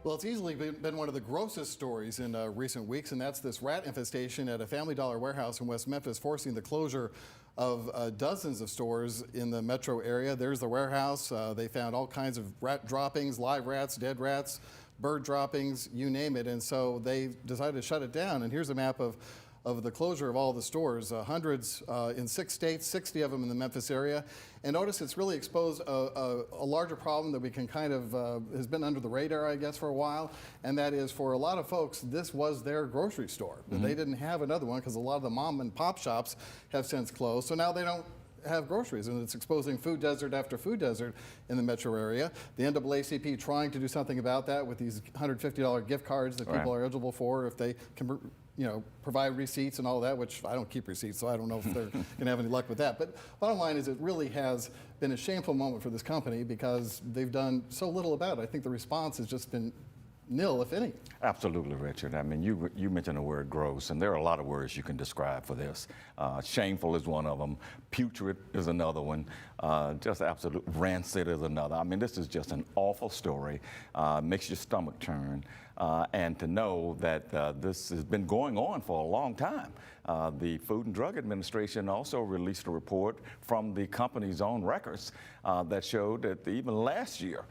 Well, it's easily been one of the grossest stories in recent weeks, and that's this rat infestation at a Family Dollar warehouse in West Memphis, forcing the closure of dozens of stores in the metro area. There's the warehouse. They found all kinds of rat droppings, live rats, dead rats, bird droppings, you name it. And so they decided to shut it down. And here's a map of the closure of all the stores, hundreds in 6 states, 60 of them in the Memphis area. And Otis, it's really exposed a larger problem that we can kind of, has been under the radar, I guess, for a while. And that is, for a lot of folks, this was their grocery store. Mm-hmm. They didn't have another one because a lot of the mom and pop shops have since closed. So now they don't have groceries, and it's exposing food desert after food desert in the metro area. The NAACP trying to do something about that with these $150 gift cards that people are eligible for if they can, provide receipts and all that, which I don't keep receipts, so I don't know if they're going to have any luck with that. But bottom line is, it really has been a shameful moment for this company because they've done so little about it. I think the response has just been nil, if any. Absolutely, Richard. I mean, you mentioned the word gross, and there are a lot of words you can describe for this. Shameful is one of them. Putrid is another one. Just absolute rancid is another. I mean, this is just an awful story. Makes your stomach turn. And to know that this has been going on for a long time. The Food and Drug Administration also released a report from the company's own records that showed that even last year,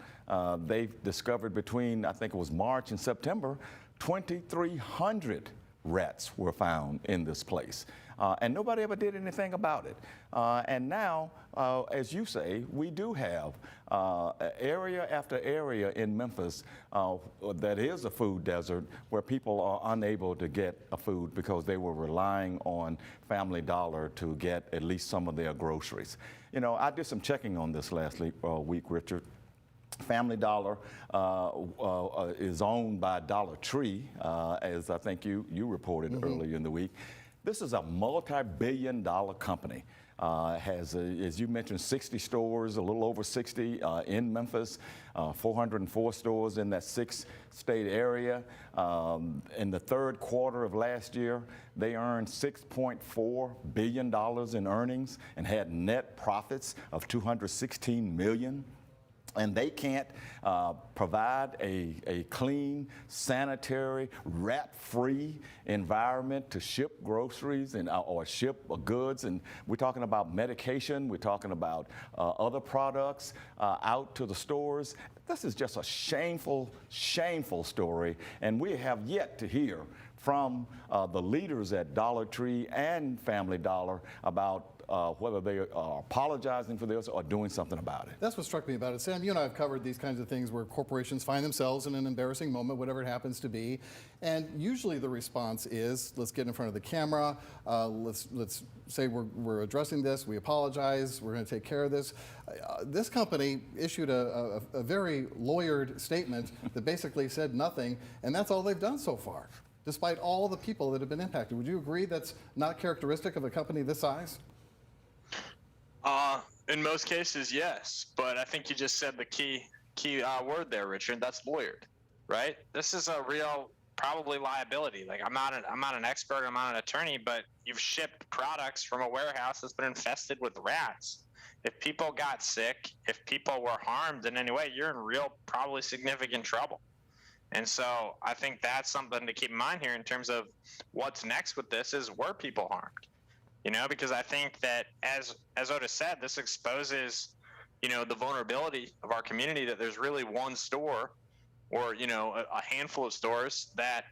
they've discovered between, I think it was March and September, 2,300 rats were found in this place. And nobody ever did anything about it. And now, as you say, we do have area after area in Memphis that is a food desert where people are unable to get a food because they were relying on Family Dollar to get at least some of their groceries. You know, I did some checking on this last week, Richard. Family Dollar is owned by Dollar Tree, as I think you reported earlier in the week. This is a multi-billion-dollar company. Has, as you mentioned, 60 stores, a little over 60 in Memphis, 404 stores in that 6-state area. In the third quarter of last year, they earned $6.4 billion in earnings and had net profits of $216 million. And they can't provide a clean, sanitary, rat-free environment to ship groceries and or ship goods. And we're talking about medication. We're talking about other products out to the stores. This is just a shameful, shameful story. And we have yet to hear from the leaders at Dollar Tree and Family Dollar about whether they are apologizing for this or doing something about it. That's what struck me about it. Sam, you and I have covered these kinds of things where corporations find themselves in an embarrassing moment, whatever it happens to be. And usually the response is, let's get in front of the camera, let's say we're addressing this, we apologize, we're going to take care of this. This company issued a very lawyered statement that basically said nothing, and that's all they've done so far, despite all the people that have been impacted. Would you agree that's not characteristic of a company this size? In most cases, yes. But I think you just said the key word there, Richard. That's lawyered, right? This is a real probably liability. Like I'm not an expert. I'm not an attorney, but you've shipped products from a warehouse that's been infested with rats. If people got sick, if people were harmed in any way, you're in real, probably significant trouble. And so I think that's something to keep in mind here in terms of what's next with this is, were people harmed? Because I think that as Otis said, this exposes, the vulnerability of our community, that there's really one store or, a handful of stores that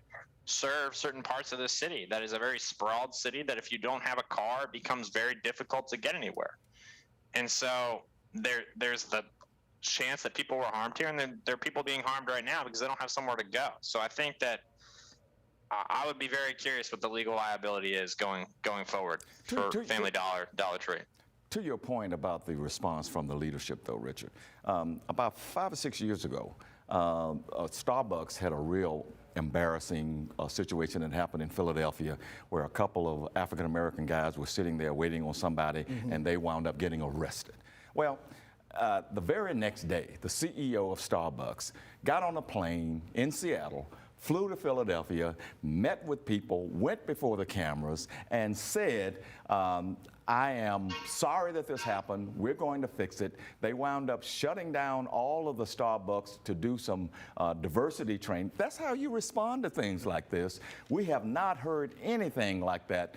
serve certain parts of the city. That is a very sprawled city that if you don't have a car, it becomes very difficult to get anywhere. And so there's the chance that people were harmed here, and then there are people being harmed right now because they don't have somewhere to go. So I think that I would be very curious what the legal liability is going forward for Family Dollar, Dollar Tree. To your point about the response from the leadership, though, Richard, about 5 or 6 years ago, Starbucks had a real embarrassing situation that happened in Philadelphia, where a couple of African-American guys were sitting there waiting on somebody, and they wound up getting arrested. Well, the very next day, the CEO of Starbucks got on a plane in Seattle, flew to Philadelphia, met with people, went before the cameras, and said, I am sorry that this happened. We're going to fix it. They wound up shutting down all of the Starbucks to do some diversity training. That's how you respond to things like this. We have not heard anything like that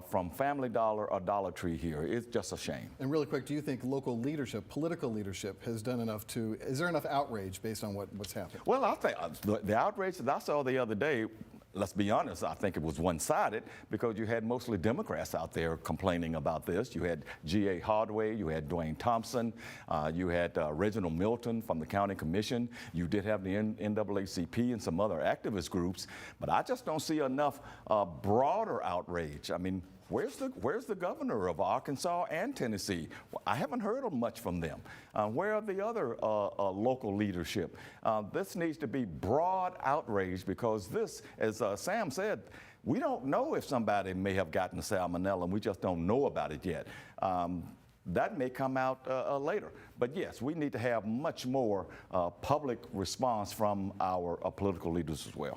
from Family Dollar or Dollar Tree here. It's just a shame. And really quick, do you think local leadership, political leadership, has done enough to, is there enough outrage based on what's happened? Well, I think the outrage that I saw the other day, let's be honest, I think it was one-sided because you had mostly Democrats out there complaining about this. You had G.A. Hardway, you had Dwayne Thompson, you had Reginald Milton from the County Commission. You did have the NAACP and some other activist groups, but I just don't see enough broader outrage. I mean, where's the governor of Arkansas and Tennessee? Well, I haven't heard much from them. Where are the other local leadership? This needs to be broad outrage because this, as Sam said, we don't know if somebody may have gotten salmonella and we just don't know about it yet. That may come out later. But yes, we need to have much more public response from our political leaders as well.